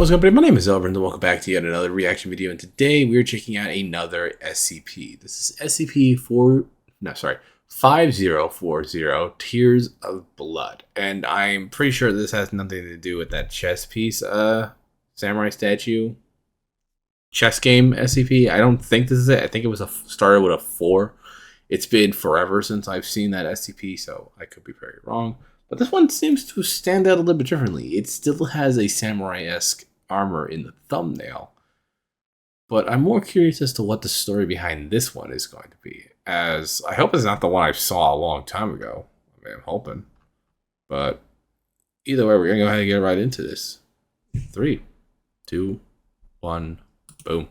What's up, everybody? My name is ZealetPrince, and welcome back to yet another reaction video. And today we're checking out another SCP. This is SCP-5040, Tears of Blood. And I'm pretty sure this has nothing to do with that chess piece, samurai statue chess game SCP. I don't think this is it. I think it was started with a 4. It's been forever since I've seen that SCP, so I could be very wrong. But this one seems to stand out a little bit differently. It still has a samurai-esque armor in the thumbnail. But I'm more curious as to what the story behind this one is going to be. As I hope it's not the one I saw a long time ago. I mean, I'm hoping. But either way, we're going to go ahead and get right into this. 3, 2, 1, boom.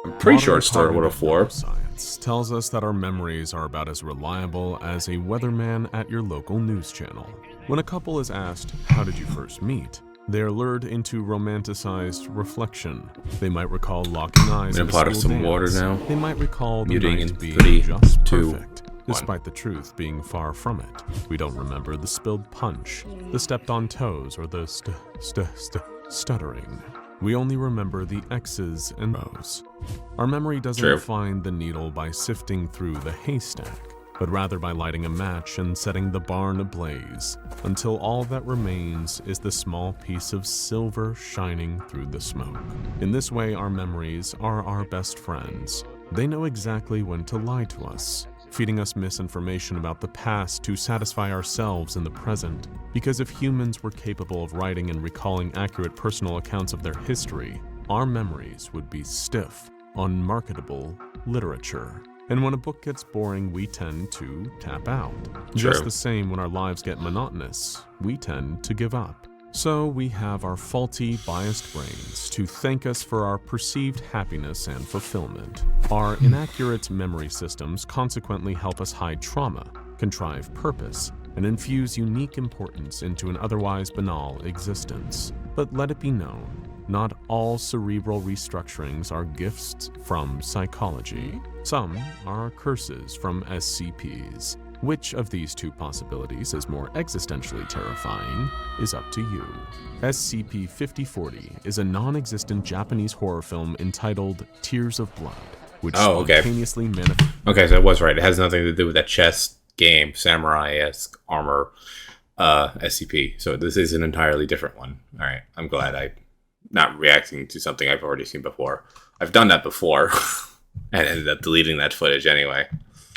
I'm pretty sure it started with a 4. Science tells us that our memories are about as reliable as a weatherman at your local news channel. When a couple is asked, "How did you first meet?" they are lured into romanticized reflection. They might recall locking eyes at a school some dance. water now. They might recall the Muting night in being 3, just 2, perfect, despite the truth being far from it. We don't remember the spilled punch, the stepped on toes, or the stuttering. We only remember the X's and O's. Our memory doesn't find the needle by sifting through the haystack, but rather by lighting a match and setting the barn ablaze, until all that remains is the small piece of silver shining through the smoke. In this way, our memories are our best friends. They know exactly when to lie to us, feeding us misinformation about the past to satisfy ourselves in the present. Because if humans were capable of writing and recalling accurate personal accounts of their history, our memories would be stiff, unmarketable literature. And when a book gets boring, we tend to tap out. Just the same, when our lives get monotonous, we tend to give up. So we have our faulty, biased brains to thank us for our perceived happiness and fulfillment. Our inaccurate memory systems consequently help us hide trauma, contrive purpose, and infuse unique importance into an otherwise banal existence. But let it be known, not all cerebral restructurings are gifts from psychology. Some are curses from SCPs. Which of these two possibilities is more existentially terrifying is up to you. SCP-5040 is a non-existent Japanese horror film entitled Tears of Blood, which spontaneously manifests. Okay, so I was right. It has nothing to do with that chess game, samurai-esque armor SCP. So this is an entirely different one. All right, I'm glad I'm not reacting to something I've already seen before. I've done that before and ended up deleting that footage anyway.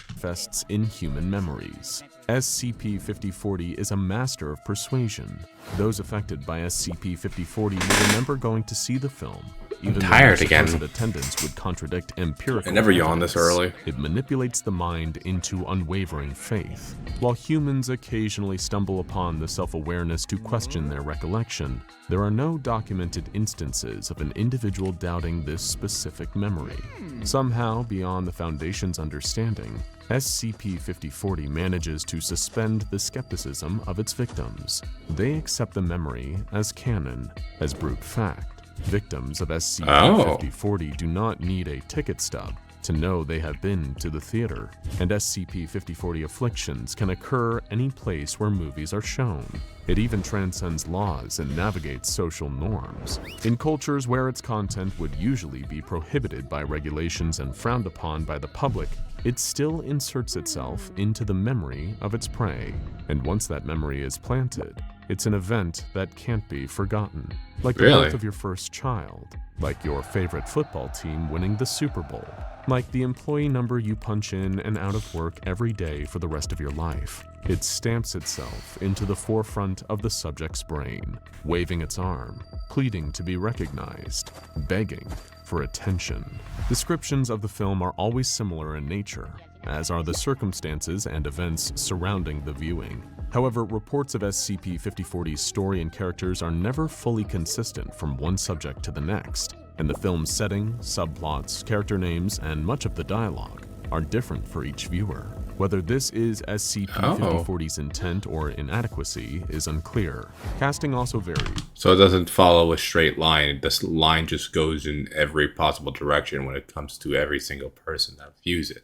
Manifests in human memories. SCP-5040 is a master of persuasion. Those affected by SCP-5040 will remember going to see the film, even though supposed attendance would contradict empirical. I never yawned this early. It manipulates the mind into unwavering faith. While humans occasionally stumble upon the self-awareness to question their recollection, there are no documented instances of an individual doubting this specific memory. Somehow, beyond the Foundation's understanding, SCP-5040 manages to suspend the skepticism of its victims. They accept the memory as canon, as brute fact. Victims of SCP-5040 do not need a ticket stub to know they have been to the theater, and SCP-5040 afflictions can occur any place where movies are shown. It even transcends laws and navigates social norms. In cultures where its content would usually be prohibited by regulations and frowned upon by the public, it still inserts itself into the memory of its prey. And once that memory is planted, it's an event that can't be forgotten. Like the birth of your first child, like your favorite football team winning the Super Bowl, like the employee number you punch in and out of work every day for the rest of your life. It stamps itself into the forefront of the subject's brain, waving its arm, pleading to be recognized, begging for attention. Descriptions of the film are always similar in nature, as are the circumstances and events surrounding the viewing. However, reports of SCP-5040's story and characters are never fully consistent from one subject to the next, and the film's setting, subplots, character names, and much of the dialogue are different for each viewer. Whether this is SCP-5040's intent or inadequacy is unclear. Casting also varies. So it doesn't follow a straight line. This line just goes in every possible direction when it comes to every single person that views it.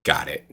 Got it.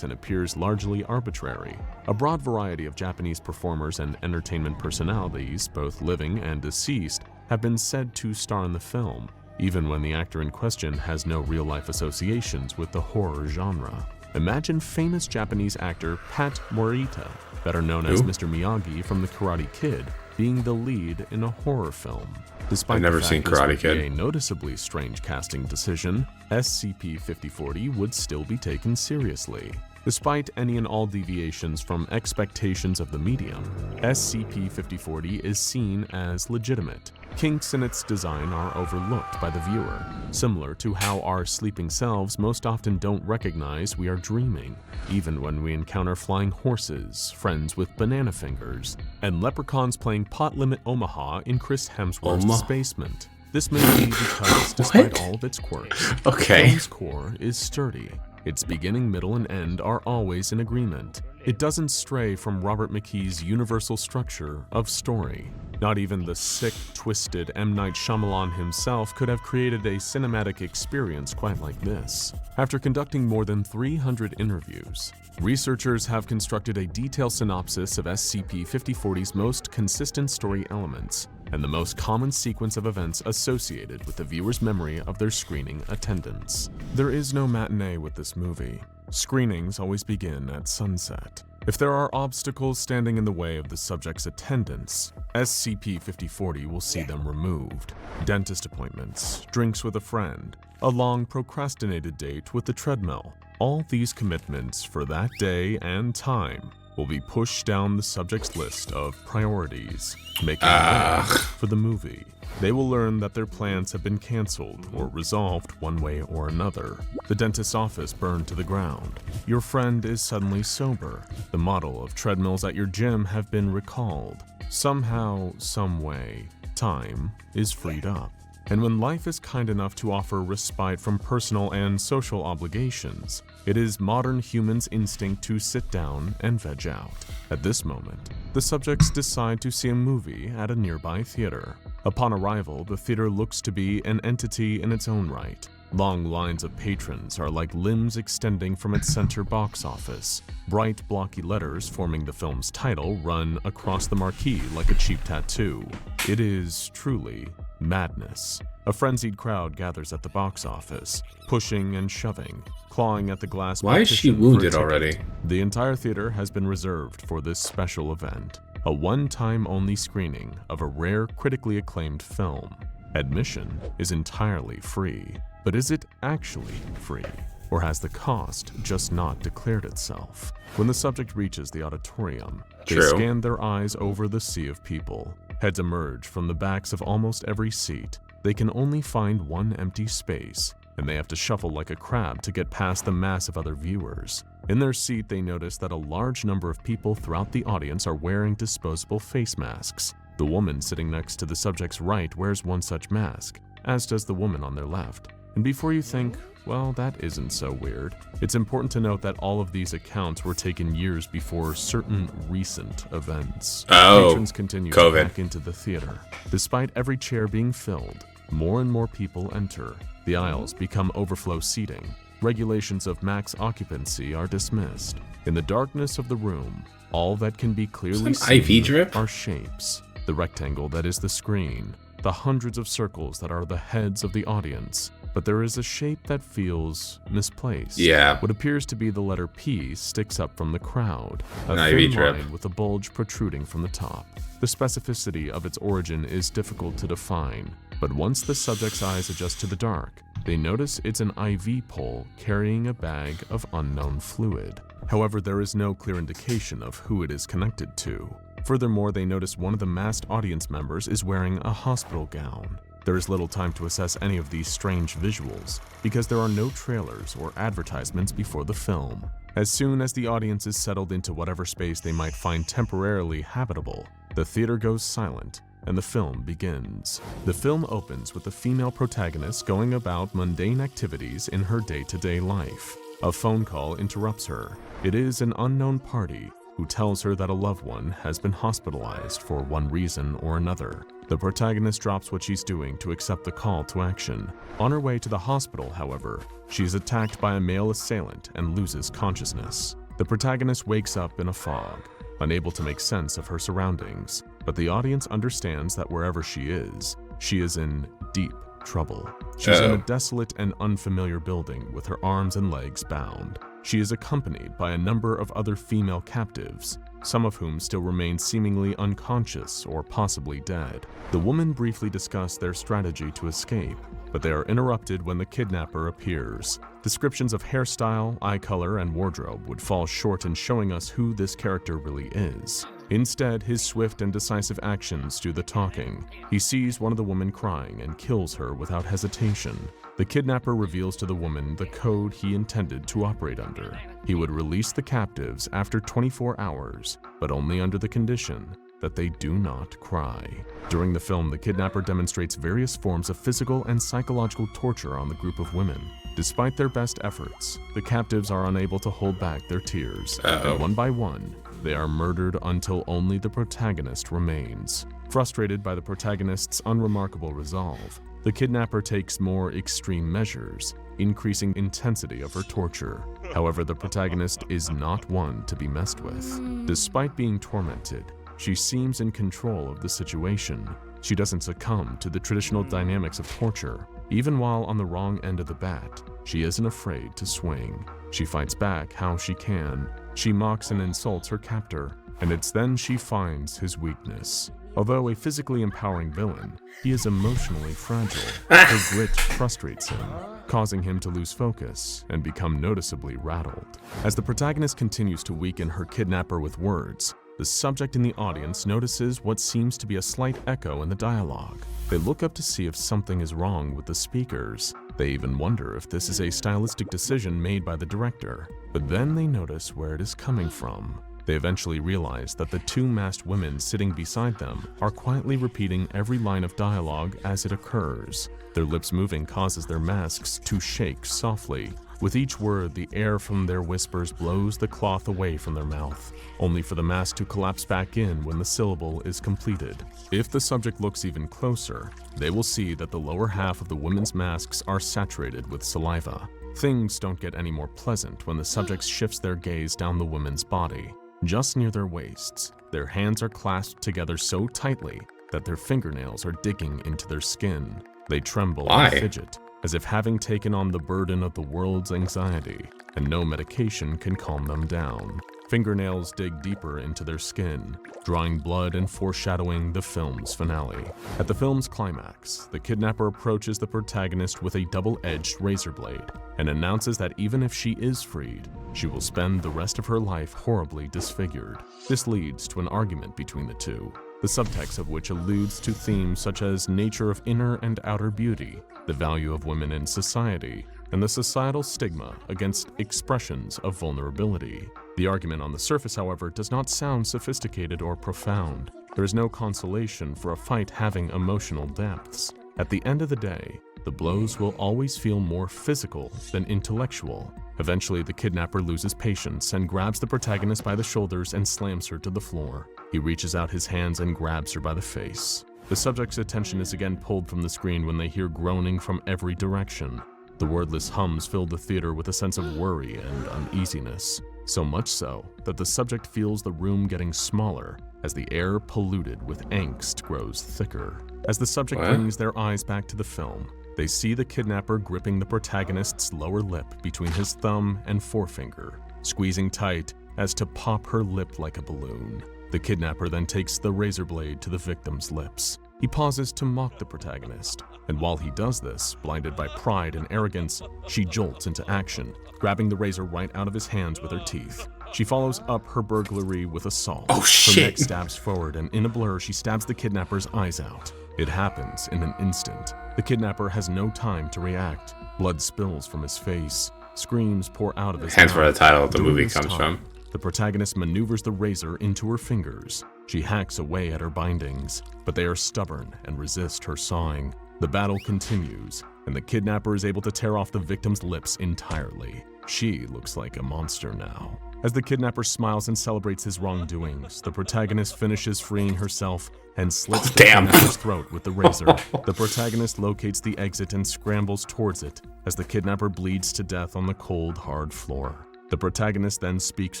And appears largely arbitrary. A broad variety of Japanese performers and entertainment personalities, both living and deceased, have been said to star in the film, even when the actor in question has no real-life associations with the horror genre. Imagine famous Japanese actor Pat Morita, better known as Mr. Miyagi from The Karate Kid, being the lead in a horror film. Despite I've never seen Karate Kid. A noticeably strange casting decision, SCP-5040 would still be taken seriously. Despite any and all deviations from expectations of the medium, SCP-5040 is seen as legitimate. Kinks in its design are overlooked by the viewer, similar to how our sleeping selves most often don't recognize we are dreaming, even when we encounter flying horses, friends with banana fingers, and leprechauns playing Pot Limit Omaha in Chris Hemsworth's basement. This may be because, despite all of its quirks, the film's core is sturdy. Its beginning, middle, and end are always in agreement. It doesn't stray from Robert McKee's universal structure of story. Not even the sick, twisted M. Night Shyamalan himself could have created a cinematic experience quite like this. After conducting more than 300 interviews, researchers have constructed a detailed synopsis of SCP-5040's most consistent story elements and the most common sequence of events associated with the viewer's memory of their screening attendance. There is no matinee with this movie. Screenings always begin at sunset. If there are obstacles standing in the way of the subject's attendance, SCP-5040 will see them removed. Dentist appointments, drinks with a friend, a long procrastinated date with the treadmill. All these commitments for that day and time will be pushed down the subject's list of priorities, making way for the movie. They will learn that their plans have been canceled or resolved one way or another. The dentist's office burned to the ground. Your friend is suddenly sober. The model of treadmills at your gym have been recalled. Somehow, some way, time is freed up. And when life is kind enough to offer respite from personal and social obligations, it is modern humans' instinct to sit down and veg out. At this moment, the subjects decide to see a movie at a nearby theater. Upon arrival, the theater looks to be an entity in its own right. Long lines of patrons are like limbs extending from its center box office. Bright, blocky letters forming the film's title run across the marquee like a cheap tattoo. It is truly madness. A frenzied crowd gathers at the box office, pushing and shoving, clawing at the glass. Why is she wounded already? The entire theater has been reserved for this special event, a one-time only screening of a rare, critically acclaimed film. Admission is entirely free. But is it actually free? Or has the cost just not declared itself? When the subject reaches the auditorium, they scan their eyes over the sea of people. Heads emerge from the backs of almost every seat. They can only find one empty space, and they have to shuffle like a crab to get past the mass of other viewers. In their seat, they notice that a large number of people throughout the audience are wearing disposable face masks. The woman sitting next to the subject's right wears one such mask, as does the woman on their left. And before you think, well, that isn't so weird, it's important to note that all of these accounts were taken years before certain recent events. Patrons continue to back into the theater. Despite every chair being filled, more and more people enter. The aisles become overflow seating. Regulations of max occupancy are dismissed. In the darkness of the room, all that can be clearly seen are shapes. The rectangle that is the screen, the hundreds of circles that are the heads of the audience. But there is a shape that feels misplaced. What appears to be the letter P sticks up from the crowd, a thin line with a bulge protruding from the top. The specificity of its origin is difficult to define, but once the subject's eyes adjust to the dark, they notice it's an IV pole carrying a bag of unknown fluid. However, there is no clear indication of who it is connected to. Furthermore, they notice one of the masked audience members is wearing a hospital gown. There is little time to assess any of these strange visuals, because there are no trailers or advertisements before the film. As soon as the audience is settled into whatever space they might find temporarily habitable, the theater goes silent, and the film begins. The film opens with the female protagonist going about mundane activities in her day-to-day life. A phone call interrupts her. It is an unknown party who tells her that a loved one has been hospitalized for one reason or another. The protagonist drops what she's doing to accept the call to action. On her way to the hospital, however, she is attacked by a male assailant and loses consciousness. The protagonist wakes up in a fog, unable to make sense of her surroundings, but the audience understands that wherever she is, she is in deep trouble. She's in a desolate and unfamiliar building with her arms and legs bound. She is accompanied by a number of other female captives, some of whom still remain seemingly unconscious or possibly dead. The women briefly discuss their strategy to escape, but they are interrupted when the kidnapper appears. Descriptions of hairstyle, eye color, and wardrobe would fall short in showing us who this character really is. Instead, his swift and decisive actions do the talking. He sees one of the women crying and kills her without hesitation. The kidnapper reveals to the woman the code he intended to operate under. He would release the captives after 24 hours, but only under the condition that they do not cry. During the film, the kidnapper demonstrates various forms of physical and psychological torture on the group of women. Despite their best efforts, the captives are unable to hold back their tears, and one by one, they are murdered until only the protagonist remains. Frustrated by the protagonist's unremarkable resolve, the kidnapper takes more extreme measures, increasing intensity of her torture. However, the protagonist is not one to be messed with. Despite being tormented, she seems in control of the situation. She doesn't succumb to the traditional dynamics of torture. Even while on the wrong end of the bat, she isn't afraid to swing. She fights back how she can. She mocks and insults her captor, and it's then she finds his weakness. Although a physically empowering villain, he is emotionally fragile. Her grit frustrates him, causing him to lose focus and become noticeably rattled. As the protagonist continues to weaken her kidnapper with words, the subject in the audience notices what seems to be a slight echo in the dialogue. They look up to see if something is wrong with the speakers. They even wonder if this is a stylistic decision made by the director, but then they notice where it is coming from. They eventually realize that the two masked women sitting beside them are quietly repeating every line of dialogue as it occurs. Their lips moving causes their masks to shake softly. With each word, the air from their whispers blows the cloth away from their mouth, only for the mask to collapse back in when the syllable is completed. If the subject looks even closer, they will see that the lower half of the women's masks are saturated with saliva. Things don't get any more pleasant when the subject shifts their gaze down the woman's body. Just near their waists, their hands are clasped together so tightly that their fingernails are digging into their skin. They tremble and fidget, as if having taken on the burden of the world's anxiety, and no medication can calm them down. Fingernails dig deeper into their skin, drawing blood and foreshadowing the film's finale. At the film's climax, the kidnapper approaches the protagonist with a double-edged razor blade and announces that even if she is freed, she will spend the rest of her life horribly disfigured. This leads to an argument between the two, the subtext of which alludes to themes such as nature of inner and outer beauty, the value of women in society, and the societal stigma against expressions of vulnerability. The argument on the surface, however, does not sound sophisticated or profound. There is no consolation for a fight having emotional depths. At the end of the day, the blows will always feel more physical than intellectual. Eventually, the kidnapper loses patience and grabs the protagonist by the shoulders and slams her to the floor. He reaches out his hands and grabs her by the face. The subject's attention is again pulled from the screen when they hear groaning from every direction. The wordless hums fill the theater with a sense of worry and uneasiness, so much so that the subject feels the room getting smaller as the air polluted with angst grows thicker. As the subject brings their eyes back to the film, they see the kidnapper gripping the protagonist's lower lip between his thumb and forefinger, squeezing tight as to pop her lip like a balloon. The kidnapper then takes the razor blade to the victim's lips. He pauses to mock the protagonist, and while he does this, blinded by pride and arrogance, she jolts into action, grabbing the razor right out of his hands with her teeth. She follows up her burglary with assault. Oh, shit. Her neck stabs forward, and in a blur, she stabs the kidnapper's eyes out. It happens in an instant. The kidnapper has no time to react. Blood spills from his face. Screams pour out of his mouth. Hence where the title of the During movie this comes time, from. The protagonist maneuvers the razor into her fingers. She hacks away at her bindings, but they are stubborn and resist her sawing. The battle continues, and the kidnapper is able to tear off the victim's lips entirely. She looks like a monster now. As the kidnapper smiles and celebrates his wrongdoings, the protagonist finishes freeing herself and slits the kidnapper's throat with the razor. The protagonist locates the exit and scrambles towards it as the kidnapper bleeds to death on the cold, hard floor. The protagonist then speaks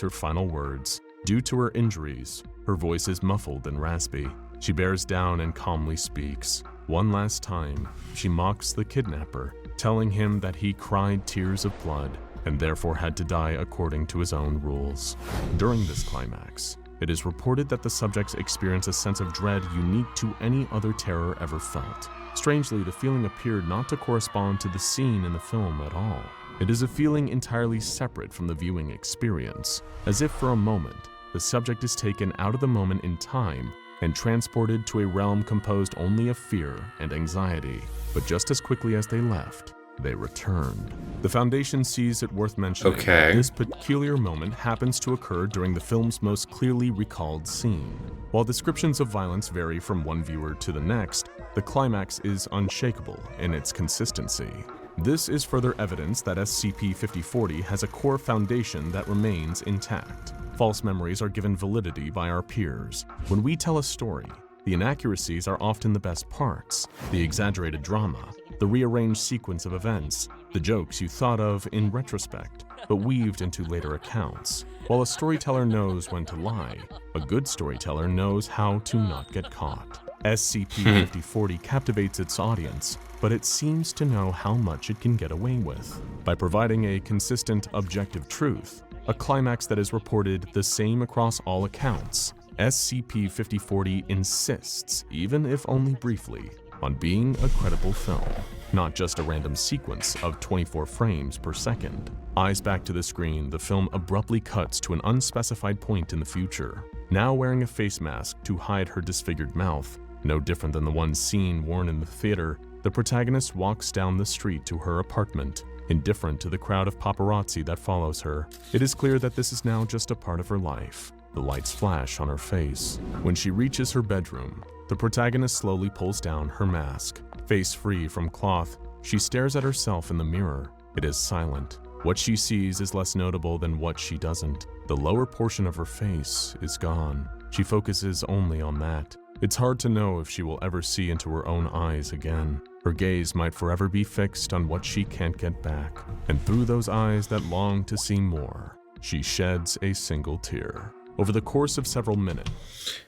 her final words. Due to her injuries, her voice is muffled and raspy. She bears down and calmly speaks. One last time, she mocks the kidnapper, telling him that he cried tears of blood and therefore had to die according to his own rules. During this climax, it is reported that the subjects experience a sense of dread unique to any other terror ever felt. Strangely, the feeling appeared not to correspond to the scene in the film at all. It is a feeling entirely separate from the viewing experience, as if for a moment, the subject is taken out of the moment in time and transported to a realm composed only of fear and anxiety. But just as quickly as they left, they returned. The Foundation sees it worth mentioning that this peculiar moment happens to occur during the film's most clearly recalled scene. While descriptions of violence vary from one viewer to the next, the climax is unshakable in its consistency. This is further evidence that SCP-5040 has a core foundation that remains intact. False memories are given validity by our peers. When we tell a story, the inaccuracies are often the best parts, the exaggerated drama, the rearranged sequence of events, the jokes you thought of in retrospect, but weaved into later accounts. While a storyteller knows when to lie, a good storyteller knows how to not get caught. SCP-5040 captivates its audience, but it seems to know how much it can get away with. By providing a consistent, objective truth, a climax that is reported the same across all accounts, SCP-5040 insists, even if only briefly, on being a credible film, not just a random sequence of 24 frames per second. Eyes back to the screen, the film abruptly cuts to an unspecified point in the future. Now wearing a face mask to hide her disfigured mouth, no different than the one seen worn in the theater, the protagonist walks down the street to her apartment, indifferent to the crowd of paparazzi that follows her. It is clear that this is now just a part of her life. The lights flash on her face. When she reaches her bedroom, the protagonist slowly pulls down her mask. Face free from cloth, she stares at herself in the mirror. It is silent. What she sees is less notable than what she doesn't. The lower portion of her face is gone. She focuses only on that. It's hard to know if she will ever see into her own eyes again. Her gaze might forever be fixed on what she can't get back. And through those eyes that long to see more, she sheds a single tear. Over the course of several minutes.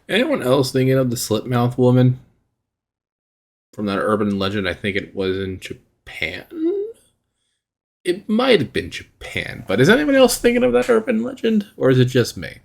Anyone else thinking of the Slipmouth woman from that urban legend? I think it was in Japan. It might have been Japan, but is anyone else thinking of that urban legend, or is it just me?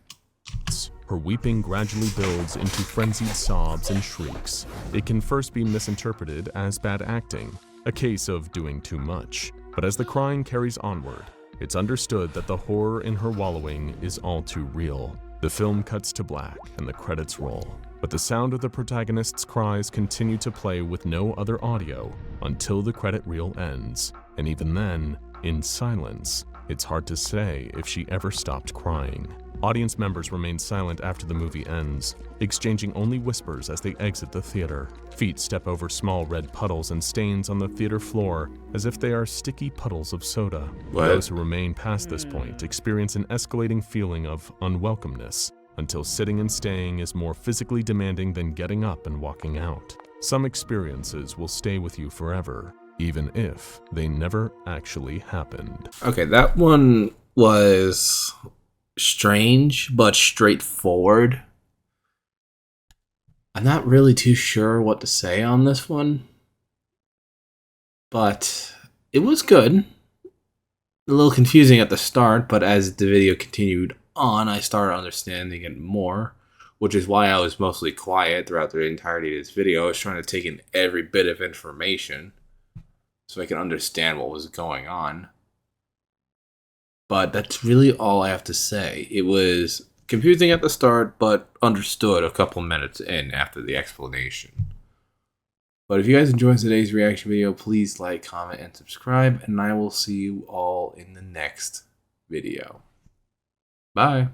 Her weeping gradually builds into frenzied sobs and shrieks. It can first be misinterpreted as bad acting, a case of doing too much. But as the crying carries onward, it's understood that the horror in her wallowing is all too real. The film cuts to black and the credits roll, but the sound of the protagonist's cries continue to play with no other audio until the credit reel ends. And even then, in silence, it's hard to say if she ever stopped crying. Audience members remain silent after the movie ends, exchanging only whispers as they exit the theater. Feet step over small red puddles and stains on the theater floor as if they are sticky puddles of soda. Those who remain past this point experience an escalating feeling of unwelcomeness until sitting and staying is more physically demanding than getting up and walking out. Some experiences will stay with you forever, even if they never actually happened. Okay, that one was strange but straightforward. I'm not really too sure what to say on this one, but it was good. A little confusing at the start, but as the video continued on, I started understanding it more, which is why I was mostly quiet throughout the entirety of this video. I was trying to take in every bit of information so I could understand what was going on. But that's really all I have to say. It was confusing at the start, but understood a couple minutes in after the explanation. But if you guys enjoyed today's reaction video, please like, comment, and subscribe, and I will see you all in the next video. Bye.